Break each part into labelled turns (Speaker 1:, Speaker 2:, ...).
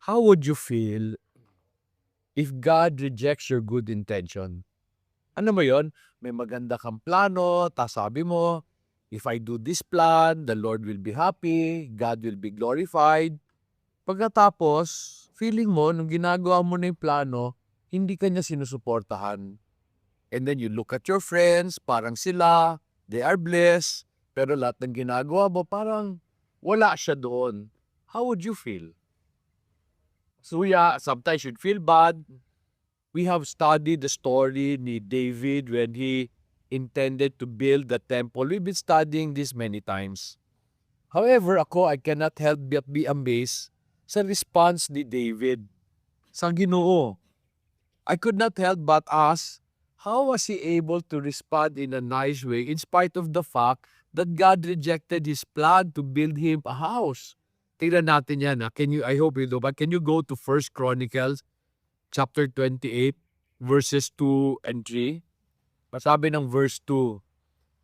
Speaker 1: How would you feel if God rejects your good intention? Ano mo yon? May maganda kang plano, tas sabi mo, if I do this plan, the Lord will be happy, God will be glorified. Pagkatapos, feeling mo, nung ginagawa mo na yung plano, hindi ka niya sinusuportahan. And then you look at your friends, parang sila, they are blessed, pero lahat ng ginagawa mo, parang wala siya doon. How would you feel? So yeah, sometimes you'd feel bad. We have studied the story ni David when he intended to build the temple. We've been studying this many times. However, I cannot help but be amazed sa response ni David sa Ginoo. I could not help but ask, how was he able to respond in a nice way in spite of the fact that God rejected his plan to build him a house? Tingnan natin yan. I hope you do, but can you go to 1 Chronicles chapter 28, verses 2 and 3? Sabi ng verse 2,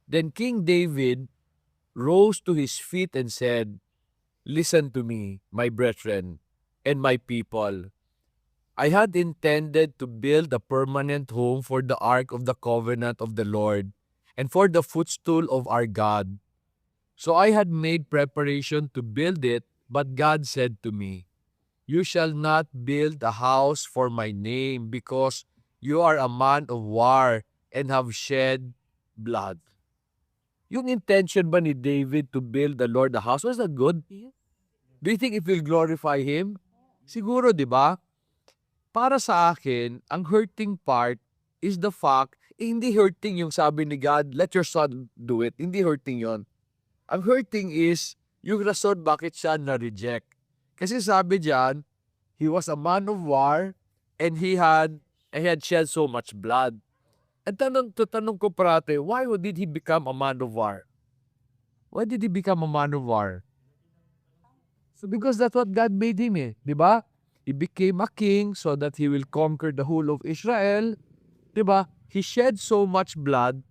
Speaker 1: Then King David rose to his feet and said, Listen to me, my brethren, and my people. I had intended to build a permanent home for the ark of the covenant of the Lord and for the footstool of our God. So I had made preparation to build it, but God said to me, You shall not build a house for my name because you are a man of war and have shed blood. Yung intention ba ni David to build the Lord a house, was that good? Do you think it will glorify Him? Siguro, di ba? Para sa akin, ang hurting part is the fact, hindi hurting yung sabi ni God, let your son do it. Hindi hurting yon. Ang hurting is yung rason bakit siya na-reject. Kasi sabi diyan, he was a man of war and he had shed so much blood. At tanong ko parate, why did he become a man of war? Why did he become a man of war? So because that's what God made him di ba? He became a king so that he will conquer the whole of Israel. Di ba? He shed so much blood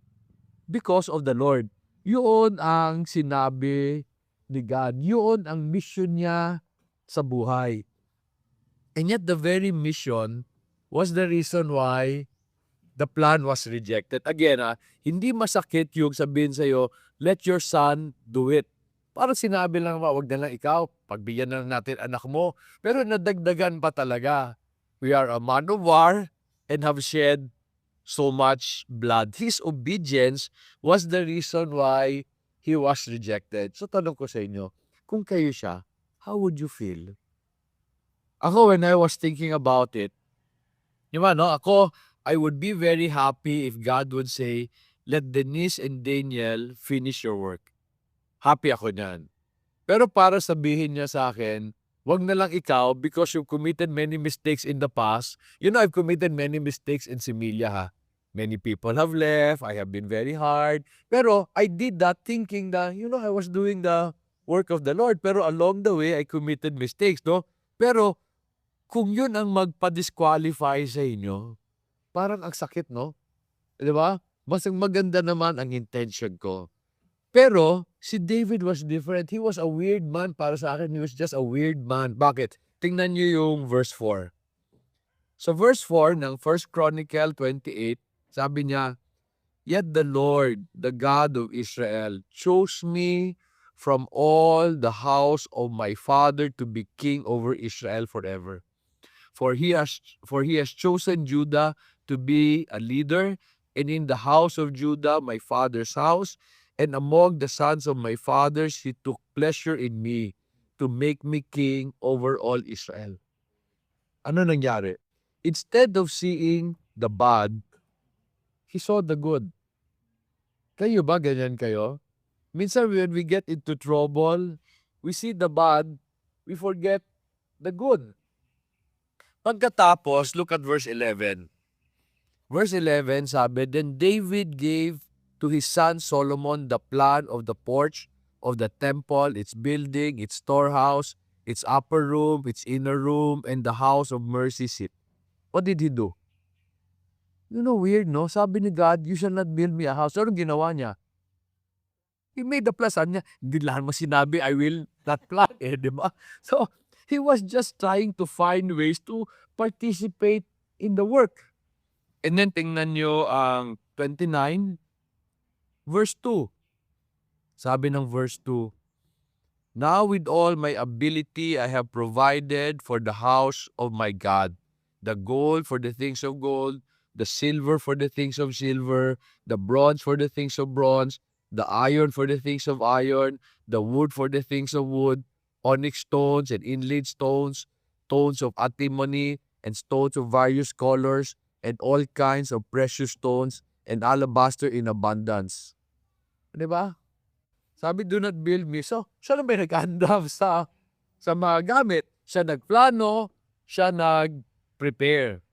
Speaker 1: because of the Lord. Yun ang sinabi ni God. Yun ang mission niya sa buhay. And yet the very mission was the reason why the plan was rejected. Again, hindi masakit yung sabihin sa'yo, let your son do it. Parang sinabi lang, wag na lang ikaw, pagbigyan na lang natin anak mo. Pero nadagdagan pa talaga. We are a man of war and have shed so much blood. His obedience was the reason why he was rejected. So tanong ko sa inyo, kung kayo siya, how would you feel? Ako, when I was thinking about it, I would be very happy if God would say, let Denise and Daniel finish your work. Happy ako niyan. Pero para sabihin niya sa akin, wag na lang ikaw because you've committed many mistakes in the past. I've committed many mistakes in Similia, ha. Many people have left. I have been very hard. Pero I did that thinking that, I was doing the work of the Lord. Pero along the way, I committed mistakes, no? Pero kung yun ang magpa-disqualify sa inyo, parang ang sakit, no? Di ba? Mas maganda naman ang intention ko. Pero si David was different. He was a weird man para sa akin. He was just a weird man. Bakit? Tingnan niyo yung verse 4. So verse 4 ng 1 Chronicle 28, sabi niya, Yet the Lord, the God of Israel, chose me from all the house of my father to be king over Israel forever. For he has chosen Judah to be a leader, and in the house of Judah, my father's house, and among the sons of my fathers, he took pleasure in me to make me king over all Israel. Ano nangyari? Instead of seeing the bad, he saw the good. Kayo ba ganyan kayo? Minsan when we get into trouble, we see the bad, we forget the good. Pagkatapos, look at verse 11. Verse 11 sabi, Then David gave to his son Solomon the plan of the porch of the temple, its building, its storehouse, its upper room, its inner room, and the house of mercy seat. What did he do? Weird, no? Sabi ni God, you shall not build me a house. Ano ginawa niya? He made the plan. Sabi niya, hindi lang mo sinabi, I will not plan. Di ba? So, He was just trying to find ways to participate in the work. And then tingnan nyo ang 29, verse 2. Sabi ng verse 2, "Now with all my ability I have provided for the house of my God, the gold for the things of gold, the silver for the things of silver, the bronze for the things of bronze, the iron for the things of iron, the wood for the things of wood, onyx stones and inlaid stones, stones of antimony, and stones of various colors, and all kinds of precious stones, and alabaster in abundance." Di ba? Sabi, do not build me. So, siya na may nag-handle sa mga gamit. Siya nagplano, siya nag-prepare.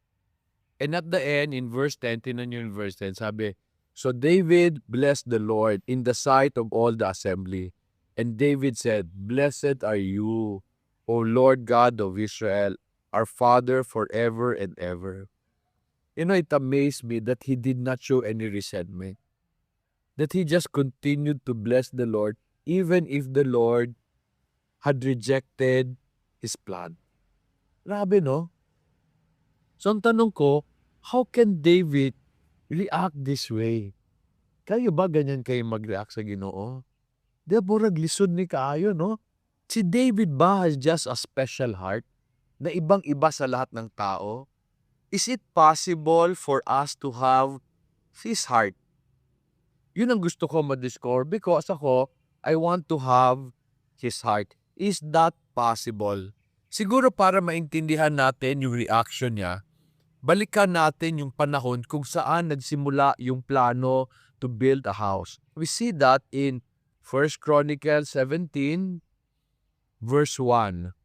Speaker 1: And at the end, in verse 10, tinan nyo yung verse 10, sabi, "So David blessed the Lord in the sight of all the assembly. And David said, Blessed are you, O Lord God of Israel, our Father forever and ever." You know, it amazed me that he did not show any resentment. That he just continued to bless the Lord even if the Lord had rejected his plan. Grabe, no? So ang tanong ko, how can David react this way? Kayo ba ganyan kayo mag-react sa Ginoo? Di ba murag lisod ni kaayo, no? Si David ba has just a special heart na ibang-iba sa lahat ng tao? Is it possible for us to have his heart? Yun ang gusto ko ma-discover because ako, I want to have his heart. Is that possible? Siguro para maintindihan natin yung reaction niya, balikan natin yung panahon kung saan nagsimula yung plano to build a house. We see that in 1 Chronicles 17, verse 1.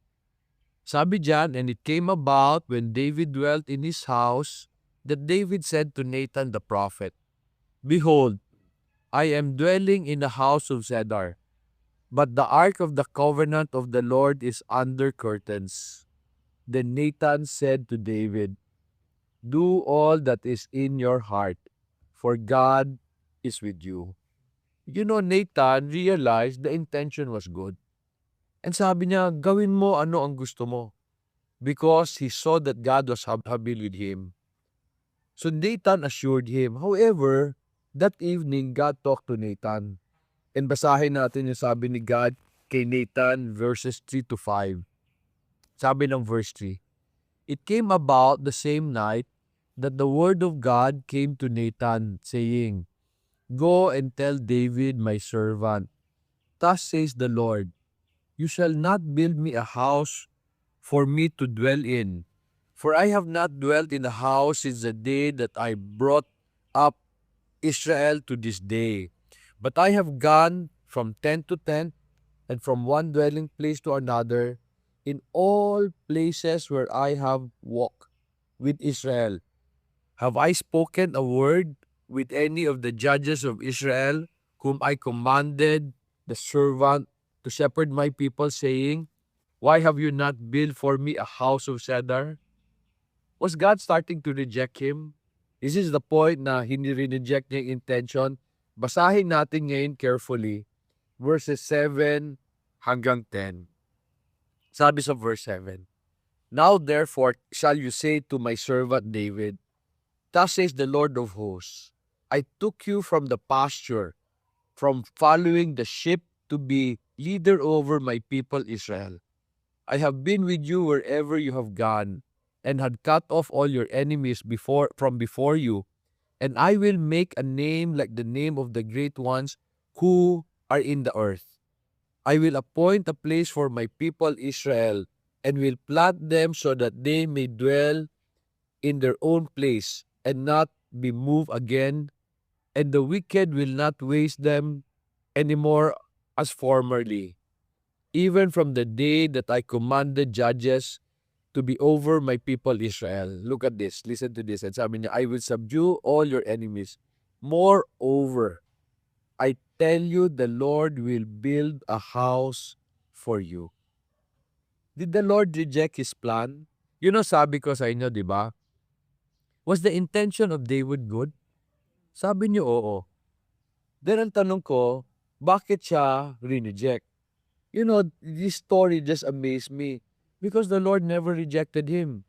Speaker 1: Sabi diyan, "And it came about when David dwelt in his house, that David said to Nathan the prophet, Behold, I am dwelling in a house of cedar, but the ark of the covenant of the Lord is under curtains." Then Nathan said to David, "Do all that is in your heart, for God is with you." You know, Nathan realized the intention was good. And sabi niya, gawin mo ano ang gusto mo. Because he saw that God was habil with him. So Nathan assured him. However, that evening, God talked to Nathan. And basahin natin yung sabi ni God kay Nathan, verses 3 to 5. Sabi ng verse 3, "It came about the same night that the word of God came to Nathan, saying, Go and tell David my servant, Thus says the Lord, You shall not build me a house for me to dwell in, for I have not dwelt in a house since the day that I brought up Israel to this day. But I have gone from tent to tent, and from one dwelling place to another, in all places where I have walked with Israel. Have I spoken a word with any of the judges of Israel, whom I commanded the servant to shepherd my people, saying, Why have you not built for me a house of cedar?" Was God starting to reject him? This is the point na hindi rineject niya yung intention. Basahin natin ngayon carefully, verses 7 hanggang 10. Sabi sa verse 7, "Now therefore shall you say to my servant David, Thus says the Lord of hosts, I took you from the pasture, from following the sheep to be leader over my people Israel. I have been with you wherever you have gone, and had cut off all your enemies from before you, and I will make a name like the name of the great ones who are in the earth. I will appoint a place for my people Israel, and will plant them so that they may dwell in their own place, and not be moved again, and the wicked will not waste them anymore as formerly, even from the day that I commanded judges to be over my people Israel." Look at this. Listen to this. And sabi niya, "I will subdue all your enemies. Moreover, I tell you, the Lord will build a house for you." Did the Lord reject His plan? You know, sabi ko sa inyo, di ba? Was the intention of David good? Sabi niyo, oo. Then ang tanong ko, bakit siya rineject? You know, this story just amazed me. Because the Lord never rejected him.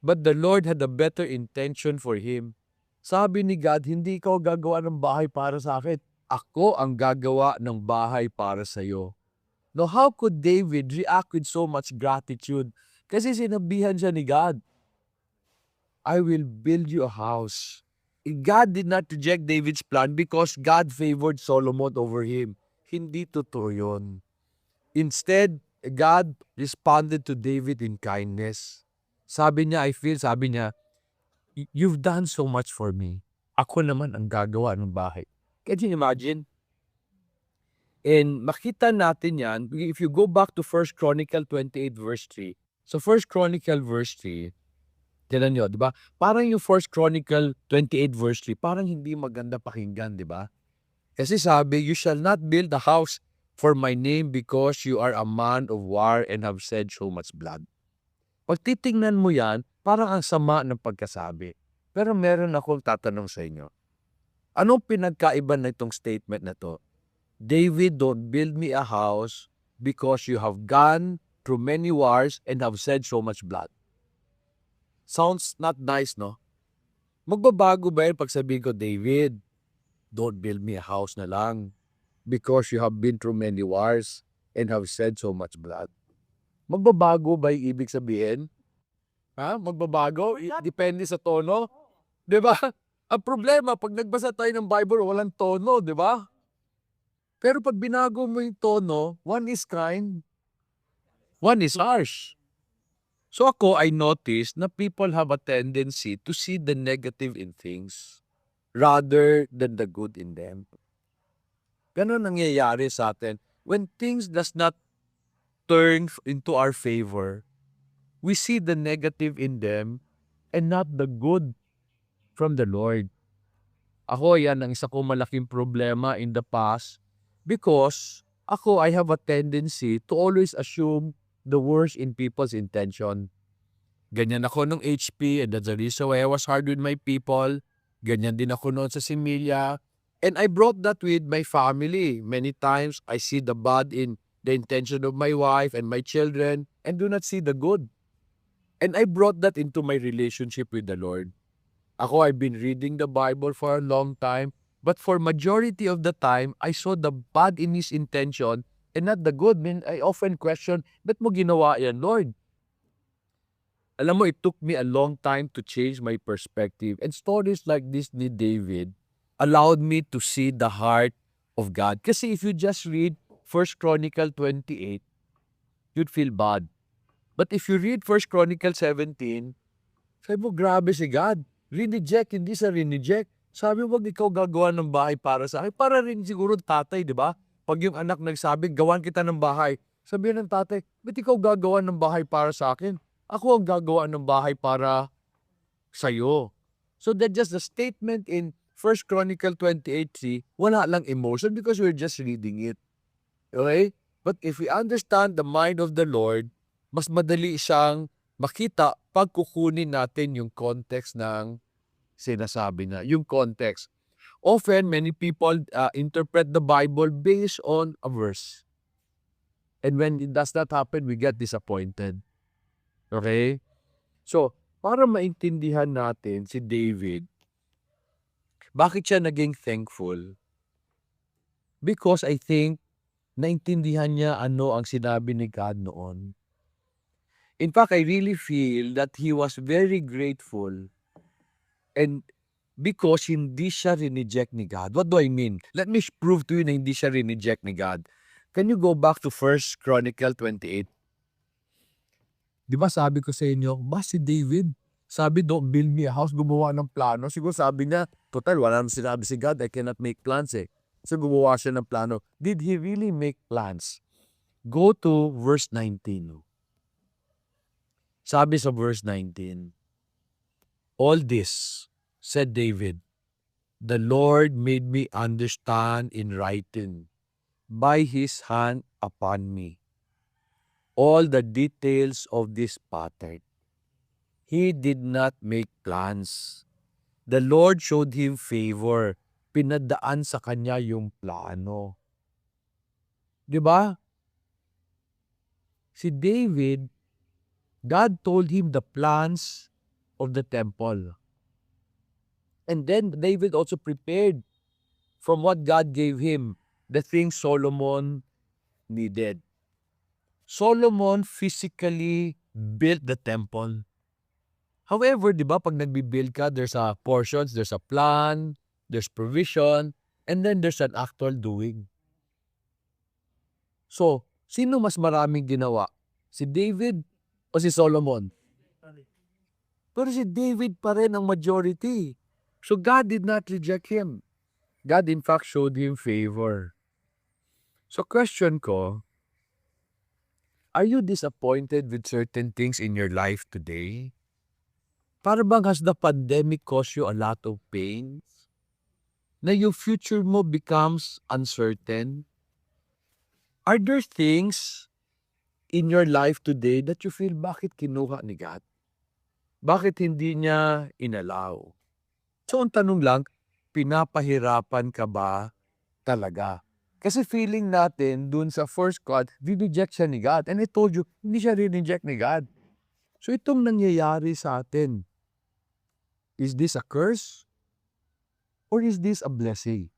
Speaker 1: But the Lord had a better intention for him. Sabi ni God, hindi ikaw gagawa ng bahay para sa akin. Ako ang gagawa ng bahay para sa iyo. Now, how could David react with so much gratitude? Kasi sinabihan siya ni God, I will build you a house. God did not reject David's plan because God favored Solomon over him. Hindi totoo yun. Instead, God responded to David in kindness. Sabi niya, you've done so much for me. Ako naman ang gagawa ng bahay. Can you imagine? And makita natin yan, if you go back to 1 Chronicle 28 verse 3. So 1 Chronicle verse 3, tinan nyo, di ba? Parang yung 1 Chronicle 28 verse 3, parang hindi maganda pakinggan, di ba? Kasi sabi, you shall not build a house for my name because you are a man of war and have shed so much blood. Pag titingnan mo yan, parang ang sama ng pagkasabi. Pero meron akong tatanong sa inyo. Anong pinagkaiba na itong statement na to? David, don't build me a house because you have gone through many wars and have shed so much blood. Sounds not nice, no? Magbabago ba yun pag sabihin ko, David, don't build me a house na lang because you have been through many wars and have shed so much blood? Magbabago ba yung ibig sabihin? Ha? Magbabago? Depende sa tono? Di ba? Ang problema, pag nagbasa tayo ng Bible, walang tono, di ba? Pero pag binago mo yung tono, one is kind, one is harsh. So ako, I noticed na people have a tendency to see the negative in things rather than the good in them. Ganun nangyayari sa atin. When things does not turn into our favor, we see the negative in them and not the good from the Lord. Ako, yan ang isa kong malaking problema in the past because ako, I have a tendency to always assume the worst in people's intention. Ganyan ako nung HP and that's the reason why I was hard with my people. Ganyan din ako noon sa Similia. And I brought that with my family. Many times, I see the bad in the intention of my wife and my children and do not see the good. And I brought that into my relationship with the Lord. Ako, I've been reading the Bible for a long time, but for majority of the time, I saw the bad in His intention and not the good. I often question, ba't mo ginawa yan, Lord? Alam mo, it took me a long time to change my perspective. And stories like this ni David allowed me to see the heart of God. Kasi if you just read 1 Chronicle 28, you'd feel bad. But if you read 1 Chronicle 17, sabi mo, grabe si God. Rineject, hindi sa rineject. Sabi mo, wag ikaw gagawa ng bahay para sa akin. Para rin siguro tatay, di ba? Pag yung anak nagsabi, gawan kita ng bahay. Sabi ng tatay, ba't ikaw gagawa ng bahay para sa akin? Ako ang gagawa ng bahay para sa'yo. So that's just the statement in 1 Chronicle 28:3, wala lang emotion because we're just reading it. Okay? But if we understand the mind of the Lord, mas madali siyang makita pag kukunin natin yung context ng sinasabi na, yung context. Often, many people interpret the Bible based on a verse. And when it does not happen, we get disappointed. Okay? So, para maintindihan natin si David, bakit siya naging thankful? Because I think, naintindihan niya ano ang sinabi ni God noon. In fact, I really feel that he was very grateful and because hindi siya rineject ni God. What do I mean? Let me prove to you na hindi siya rineject ni God. Can you go back to 1 Chronicle 28? Di ba sabi ko sa inyo, si David, sabi don't build me a house, gumawa ng plano. Siguro sabi niya, total, wala nang sinabi si God, I cannot make plans eh. So gumawa siya ng plano. Did he really make plans? Go to verse 19. Sabi sa verse 19, all this, said David, the Lord made me understand in writing by His hand upon me all the details of this pattern. He did not make plans. The Lord showed him favor. Pinadaan sa kanya yung plano. Di ba? Si David, God told him the plans of the temple. And then David also prepared from what God gave him the things Solomon needed. Solomon physically built the temple. However, di ba, pag nagbi-build ka, there's a portions, there's a plan, there's provision, and then there's an actual doing. So, sino mas maraming ginawa? Si David o si Solomon? Pero si David pa rin ang majority. So God did not reject him. God in fact showed him favor. So question ko, are you disappointed with certain things in your life today? Para bang has the pandemic caused you a lot of pain? Na yung future mo becomes uncertain? Are there things in your life today that you feel bakit kinuha ni God? Bakit hindi niya inallow? So ang tanong lang, pinapahirapan ka ba talaga? Kasi feeling natin dun sa first God, reject siya ni God. And I told you, hindi siya reject ni God. So itong nangyayari sa atin, is this a curse? Or is this a blessing?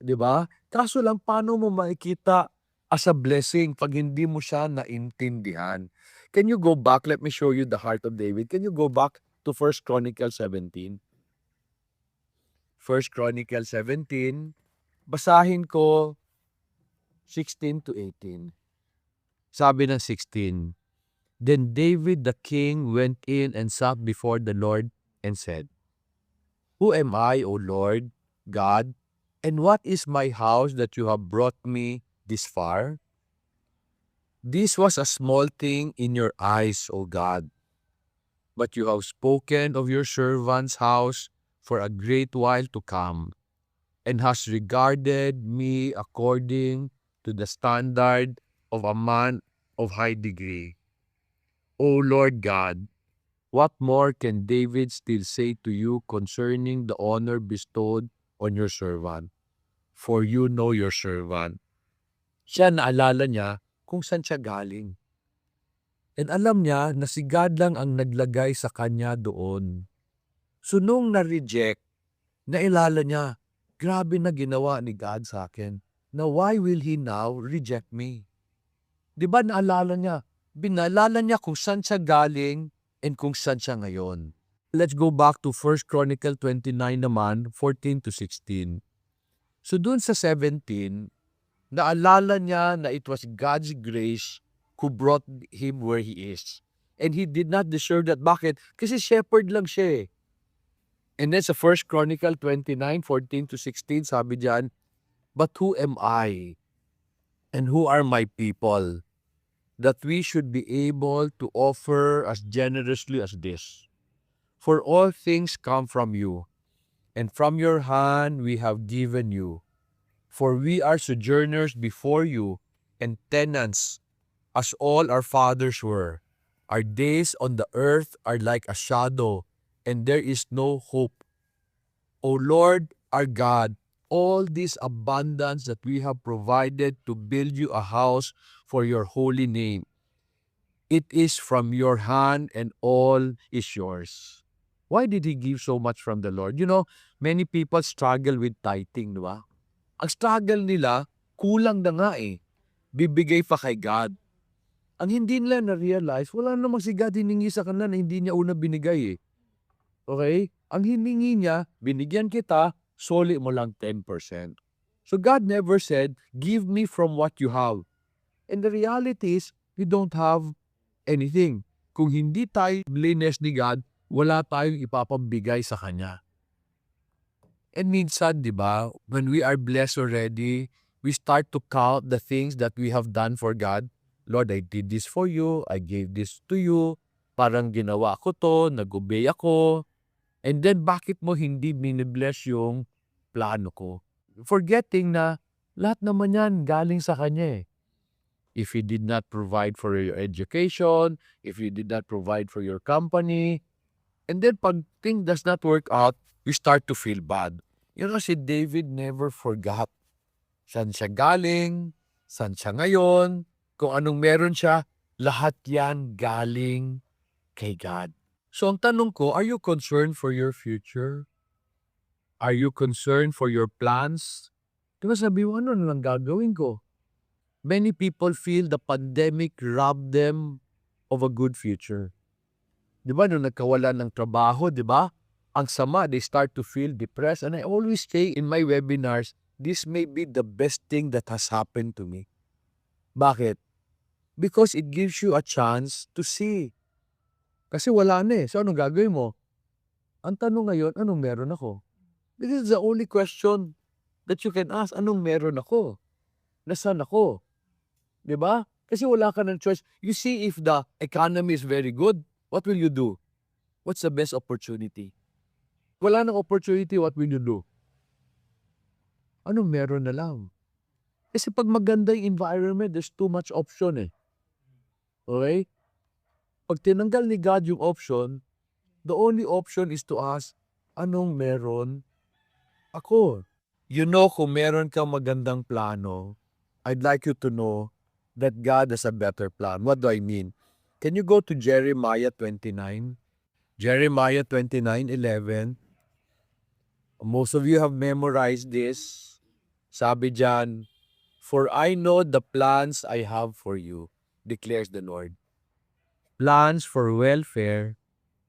Speaker 1: Diba? Kaso lang, paano mo makikita as a blessing pag hindi mo siya naintindihan? Can you go back? Let me show you the heart of David. Can you go back to 1 Chronicles 17? 1 Chronicles 17, basahin ko 16 to 18. Sabi ng 16, Then David the king went in and sat before the Lord and said, Who am I, O Lord God, and what is my house that you have brought me this far? This was a small thing in your eyes, O God, but you have spoken of your servant's house for a great while to come, and has regarded me according to the standard of a man of high degree. O Lord God, what more can David still say to you concerning the honor bestowed on your servant? For you know your servant. Siya, naalala niya kung saan siya galing. And alam niya na si God lang ang naglagay sa kanya doon. So nung na-reject, nailala niya, grabe na ginawa ni God sa akin. Na why will He now reject me? Di ba naalala niya? Binalala niya kung saan siya galing and kung saan siya ngayon. Let's go back to 1 Chronicle 29 naman, 14 to 16. So dun sa 17, naalala niya na it was God's grace who brought him where he is. And he did not deserve that. Bakit? Kasi shepherd lang siya eh. And then sa 1 Chronicle 29, 14 to 16, sabi diyan, But who am I and who are my people that we should be able to offer as generously as this? For all things come from you, and from your hand we have given you. For we are sojourners before you, and tenants, as all our fathers were. Our days on the earth are like a shadow, and there is no hope. O Lord, our God, all this abundance that we have provided to build you a house for your holy name, it is from your hand and all is yours. Why did he give so much from the Lord? You know, many people struggle with tithing, di ba? Ang struggle nila, kulang na nga eh. Bibigay pa kay God. Ang hindi nila na-realize, wala namang si God hiningi sa kanila na hindi niya una binigay eh. Okay? Ang hiningi niya, binigyan kita, soli mo lang 10%. So God never said, give me from what you have. And the reality is, we don't have anything. Kung hindi tayo linis ni God, wala tayong ipapabigay sa Kanya. And minsan, di ba, when we are blessed already, we start to count the things that we have done for God. Lord, I did this for you. I gave this to you. Parang ginawa ko to, nag-obey ako. And then, bakit mo hindi binibless yung plano ko? Forgetting na lahat naman yan galing sa Kanya eh. If He did not provide for your education, if He did not provide for your company, and then pag things does not work out, you start to feel bad. You know, si David never forgot saan siya galing, saan siya ngayon, kung anong meron siya. Lahat yan galing kay God. So ang tanong ko, are you concerned for your future? Are you concerned for your plans? Di ba sabi mo, ano na lang gagawin ko? Many people feel the pandemic robbed them of a good future. Di ba, nung nagkawalan ng trabaho, di ba? Ang sama, they start to feel depressed. And I always say in my webinars, this may be the best thing that has happened to me. Bakit? Because it gives you a chance to see. Kasi wala na eh. So anong gagawin mo? Ang tanong ngayon, anong meron ako? This is the only question that you can ask. Anong meron ako? Nasaan ako? Di ba? Kasi wala ka ng choice. You see, if the economy is very good, what will you do? What's the best opportunity? Wala nang opportunity, what will you do? Anong meron na lang? Kasi pag maganda yung environment, there's too much option eh. Okay? Pag tinanggal ni God yung option, the only option is to ask, anong meron ako? You know, kung meron kang magandang plano, I'd like you to know that God has a better plan. What do I mean? Can you go to Jeremiah 29? Jeremiah 29:11. Most of you have memorized this. Sabi diyan, "For I know the plans I have for you," declares the Lord. Plans for welfare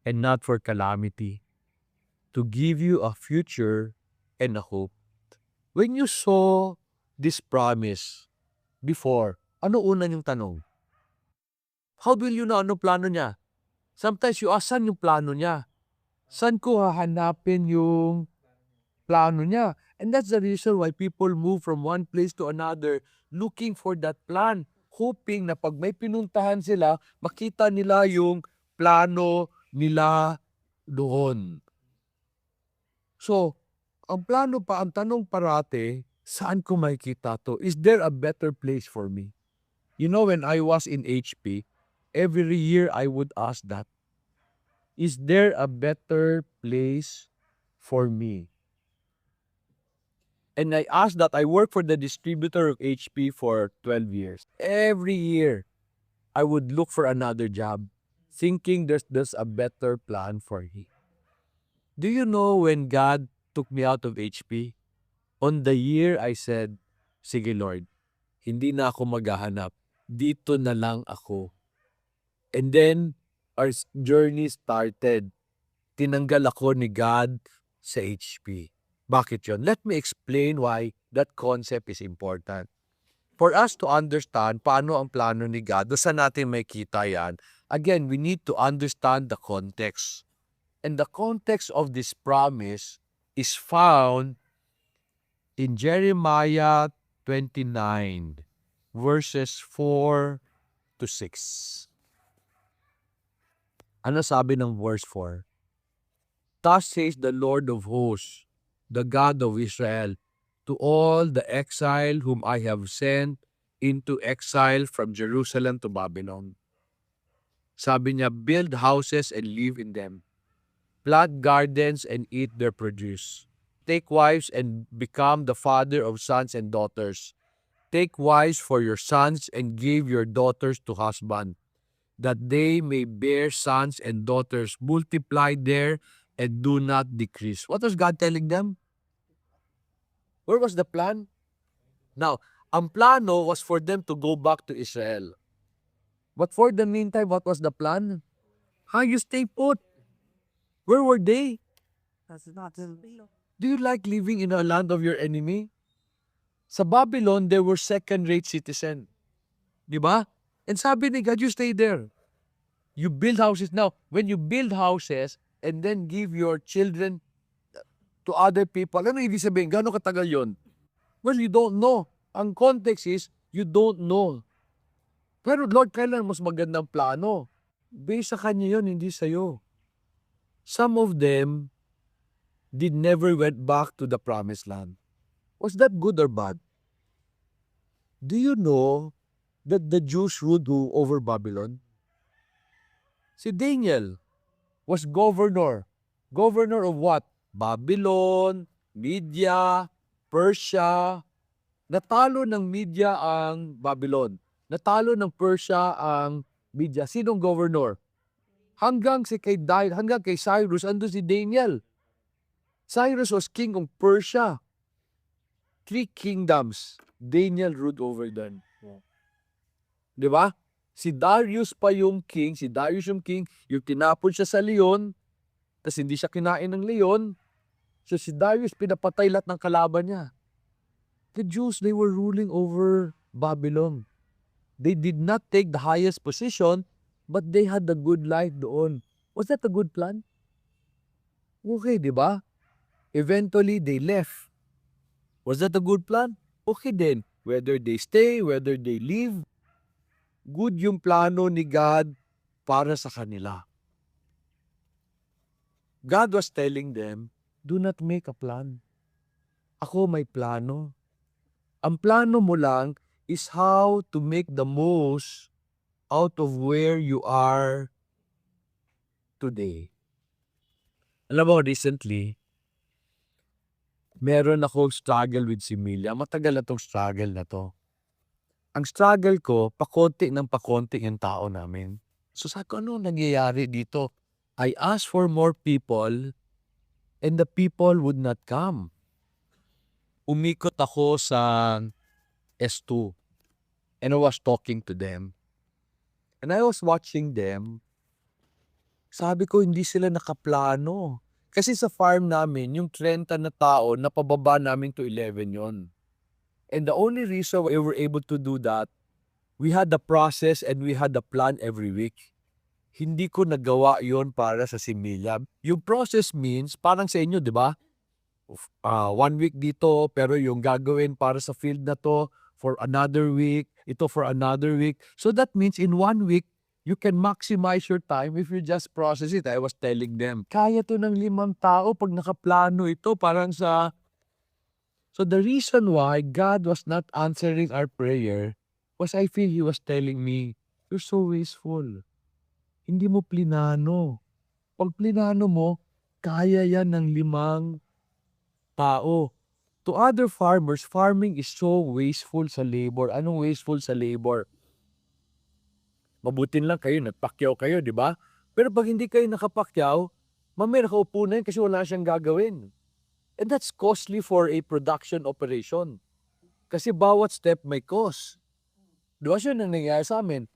Speaker 1: and not for calamity, to give you a future and a hope. When you saw this promise before, ano una yung tanong? How will you know ano plano niya? Sometimes you ask, saan yung plano niya? Saan ko hahanapin yung plano niya? And that's the reason why people move from one place to another looking for that plan, hoping na pag may pinuntahan sila, makita nila yung plano nila doon. So, ang plano pa, ang tanong parate, saan ko makikita to? Is there a better place for me? You know, when I was in HP, every year I would ask that, is there a better place for me? And I asked that. I worked for the distributor of HP for 12 years. Every year, I would look for another job, thinking there's a better plan for me. Do you know when God took me out of HP? On the year I said, sige Lord, hindi na ako maghahanap. Dito na lang ako. And then, our journey started. Tinanggal ako ni God sa HP. Bakit yun? Let me explain why that concept is important. For us to understand paano ang plano ni God, saan natin makita yan, again, we need to understand the context. And the context of this promise is found in Jeremiah 29, verses 4 to 6. Ano sabi ng verse 4? Thus says the Lord of hosts, the God of Israel, to all the exile whom I have sent into exile from Jerusalem to Babylon. Sabi niya, build houses and live in them. Plant gardens and eat their produce. Take wives and become the father of sons and daughters. Take wives for your sons and give your daughters to husband, that they may bear sons and daughters, multiply there and do not decrease. What was God telling them? Where was the plan? Now, ang plano was for them to go back to Israel. But for the meantime, what was the plan? How you stay put? Where were they? Do you like living in a land of your enemy? Sa Babylon, they were second-rate citizen. Di ba? And sabi ni God, you stay there. You build houses. Now, when you build houses and then give your children to other people, ano ibig sabihin? Gano'ng katagal yon? Well, you don't know. Ang context is, you don't know. Pero Lord, kailan mas magandang plano? Based sa Kanya yon, hindi sa'yo. Some of them did never went back to the promised land. Was that good or bad? Do you know that the Jews ruled over Babylon? Si Daniel was governor. Governor of what? Babylon, Media, Persia. Natalo ng Media ang Babylon. Natalo ng Persia ang Media. Sinong governor? Hanggang kay Cyrus, andun si Daniel. Cyrus was king of Persia. 3 kingdoms. Daniel ruled over them. Di ba? Si Darius yung king, yung tinapon siya sa leon, tapos hindi siya kinain ng leon. So si Darius pinapatay lahat ng kalaban niya. The Jews, they were ruling over Babylon. They did not take the highest position, but they had the good life doon. Was that a good plan? Okay, di ba? Eventually, they left. Was that a good plan? Okay din. Whether they stay, whether they leave, good yung plano ni God para sa kanila. God was telling them, do not make a plan. Ako may plano. Ang plano mo lang is how to make the most out of where you are today. Alam mo, recently, meron akong struggle with si Milya. Matagal na tong struggle na to. Ang struggle ko, pakonti yung tao namin. So sa ano nangyayari dito? I asked for more people and the people would not come. Umikot ako sa S2 and I was talking to them. And I was watching them. Sabi ko, hindi sila nakaplano. Kasi sa farm namin, yung 30 na tao, napababa namin to 11 yon. And the only reason we were able to do that, we had the process and we had the plan every week. Hindi ko nagawa yon para sa Similya. Yung process means, parang sa inyo, di ba? 1 week dito, pero yung gagawin para sa field na to, for another week, ito for another week. So that means in 1 week, you can maximize your time if you just process it. I was telling them, kaya to ng 5 tao pag nakaplano ito, parang sa... So the reason why God was not answering our prayer was I feel He was telling me, you're so wasteful. Hindi mo plinano. Pag plinano mo, kaya yan ng 5 tao. To other farmers, farming is so wasteful sa labor. Anong wasteful sa labor? Mabutin lang kayo, nagpakyaw kayo, di ba? Pero pag hindi kayo nakapakyaw, mamaya nakaupo na yun kasi wala siyang gagawin. And that's costly for a production operation. Kasi bawat step may cost. Di ba siya na nangyayari sa amin?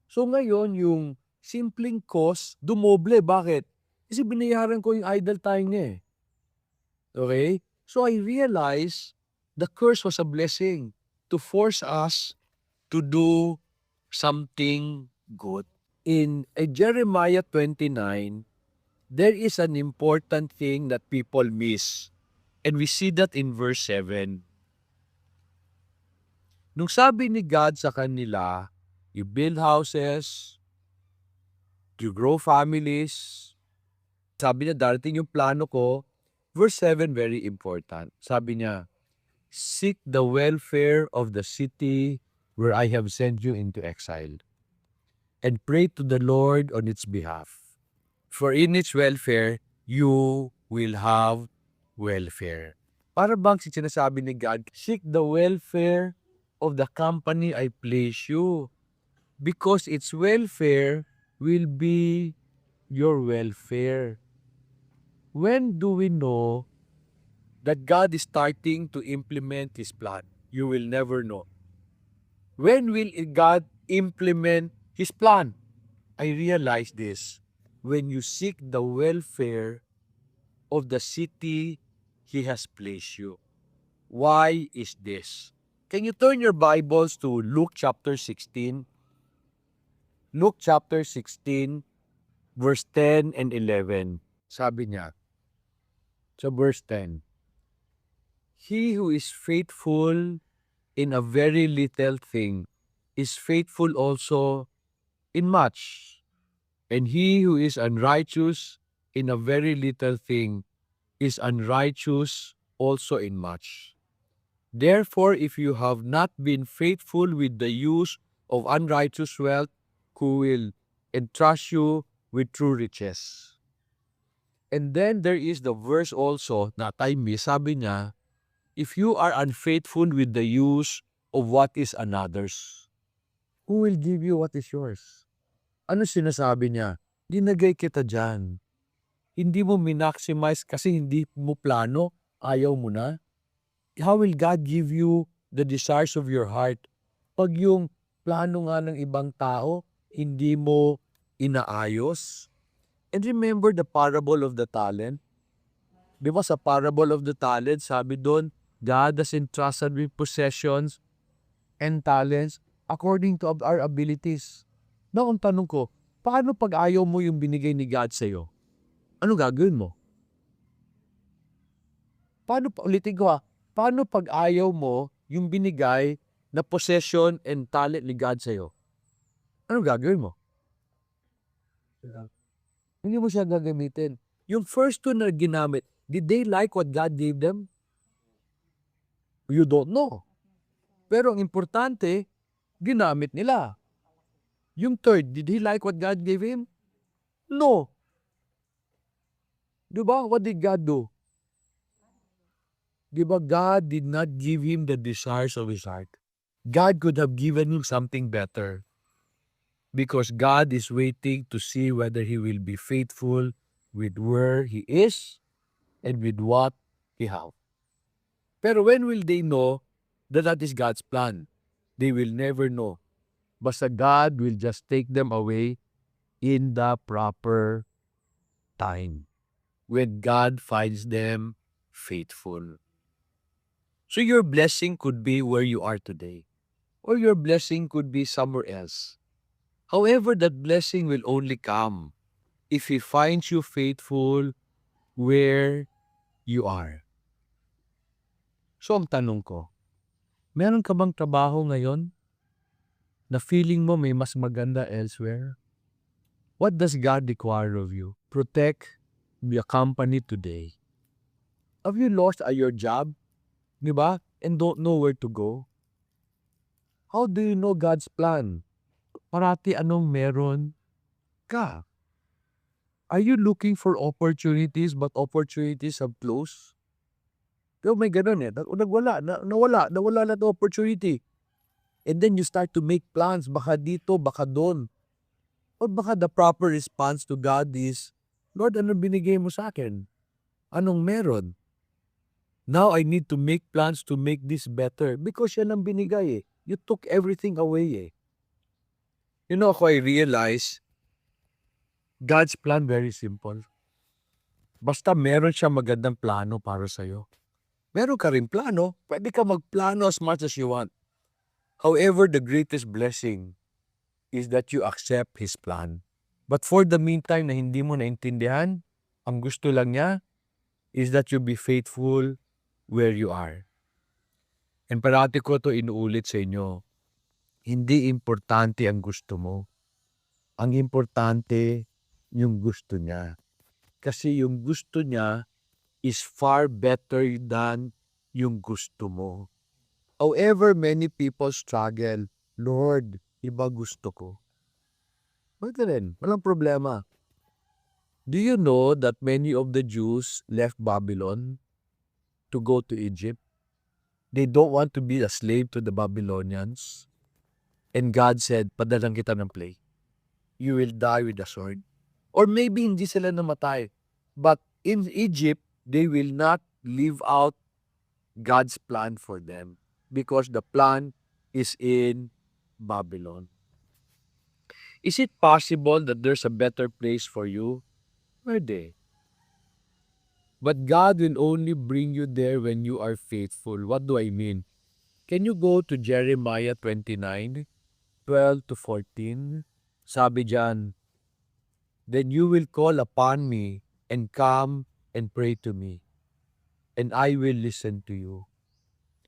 Speaker 1: So ngayon, yung simpleng cost, dumoble. Bakit? Kasi binayaran ko yung idle time niya eh. Okay? So I realized the curse was a blessing to force us to do something good. In Jeremiah 29, there is an important thing that people miss. And we see that in verse 7. Nung sabi ni God sa kanila, you build houses, you grow families, sabi niya, darating yung plano ko. Verse 7, very important. Sabi niya, seek the welfare of the city where I have sent you into exile, and pray to the Lord on its behalf. For in its welfare, you will have welfare. Para bang sinasabi ni God, seek the welfare of the company I place you, because its welfare will be your welfare. When do we know that God is starting to implement His plan? You will never know. When will God implement His plan? I realize this. When you seek the welfare of the city He has placed you. Why is this? Can you turn your Bibles to Luke chapter 16? Luke chapter 16, verse 10 and 11. Sabi niya, so verse 10, he who is faithful in a very little thing is faithful also in much. And he who is unrighteous in a very little thing is unrighteous also in much. Therefore, if you have not been faithful with the use of unrighteous wealth, who will entrust you with true riches? And then there is the verse also na I miss. Sabi niya, if you are unfaithful with the use of what is another's, who will give you what is yours? Ano sinasabi niya? Dinagay kita dyan. Hindi mo minaximize kasi hindi mo plano, ayaw mo na. How will God give you the desires of your heart pag yung plano nga ng ibang tao, hindi mo inaayos? And remember the parable of the talent? Di ba sa parable of the talent, sabi doon, God has entrusted with possessions and talents according to our abilities. Now, ang tanong ko, paano pag ayaw mo yung binigay ni God sa'yo? Ano gagawin mo? Ulitin ko paano pag ayaw mo yung binigay na possession and talent ni God sa'yo? Ano gagawin mo? Hindi mo siya gagamitin. Yung first two na ginamit, did they like what God gave them? You don't know. Pero ang importante, ginamit nila. Yung third, did he like what God gave him? No. Diba? What did God do? Diba? God did not give him the desires of his heart. God could have given him something better. Because God is waiting to see whether he will be faithful with where he is and with what he has. Pero when will they know that that is God's plan? They will never know. Basta God will just take them away in the proper time. When God finds them faithful. So your blessing could be where you are today. Or your blessing could be somewhere else. However, that blessing will only come if He finds you faithful where you are. So ang tanong ko, meron ka bang trabaho ngayon na feeling mo may mas maganda elsewhere? What does God require of you? Protect your company today. Have you lost your job? Diba? And don't know where to go? How do you know God's plan? Parati anong meron ka? Are you looking for opportunities but opportunities have closed? Pero may ganun nawala na the opportunity. And then you start to make plans, baka dito, baka doon. Or baka the proper response to God is, Lord, ano binigay mo sa akin? Anong meron? Now I need to make plans to make this better because yan ang binigay . You took everything away . You know, ako I realize, God's plan very simple. Basta meron siya magandang plano para sa'yo. Meron ka rin plano, pwede ka magplano as much as you want. However, the greatest blessing is that you accept His plan. But for the meantime na hindi mo naintindihan, ang gusto lang niya is that you be faithful where you are. And parati ko to inuulit sa inyo, hindi importante ang gusto mo. Ang importante, yung gusto niya. Kasi yung gusto niya is far better than yung gusto mo. However, many people struggle, Lord, iba gusto ko. Pwede rin, walang problema. Do you know that many of the Jews left Babylon to go to Egypt? They don't want to be a slave to the Babylonians. And God said, padalang kita ng plague. You will die with the sword. Or maybe hindi sila namatay. But in Egypt, they will not live out God's plan for them. Because the plan is in Babylon. Is it possible that there's a better place for you? Pwede. But God will only bring you there when you are faithful. What do I mean? Can you go to Jeremiah 29:12-14? Sabi diyan, then you will call upon me and come and pray to me, and I will listen to you.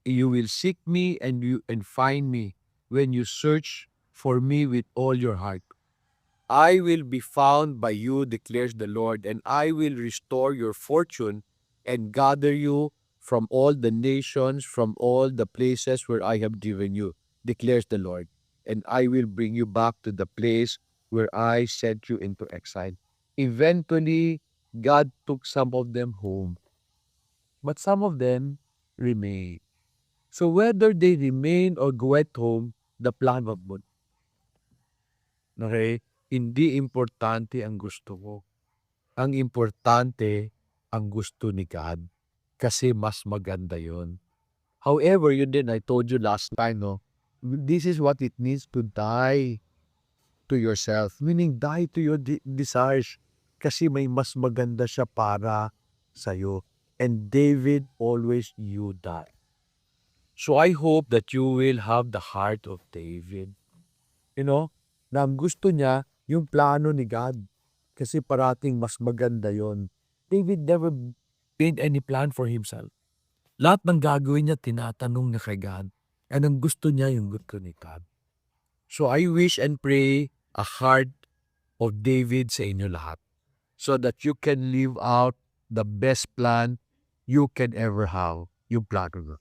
Speaker 1: You will seek me and find me when you search for me with all your heart. I will be found by you, declares the Lord, and I will restore your fortune and gather you from all the nations, from all the places where I have driven you, declares the Lord. And I will bring you back to the place where I sent you into exile. Eventually, God took some of them home, but some of them remained. So whether they remain or go at home, the plan of God. Okay? Hindi importante ang gusto mo. Ang importante ang gusto ni God. Kasi mas maganda yon. However, yun din, I told you last time, no? This is what it means to die to yourself. Meaning, die to your desires. Kasi may mas maganda siya para sa'yo. And David always knew that. So I hope that you will have the heart of David. You know, na ang gusto niya, yung plano ni God. Kasi parating mas maganda yon. David never made any plan for himself. Lahat ng gagawin niya, tinatanong niya kay God. And ang gusto niya, yung gusto ni God. So I wish and pray a heart of David sa inyo lahat. So that you can live out the best plan you can ever have. Yung plano mo.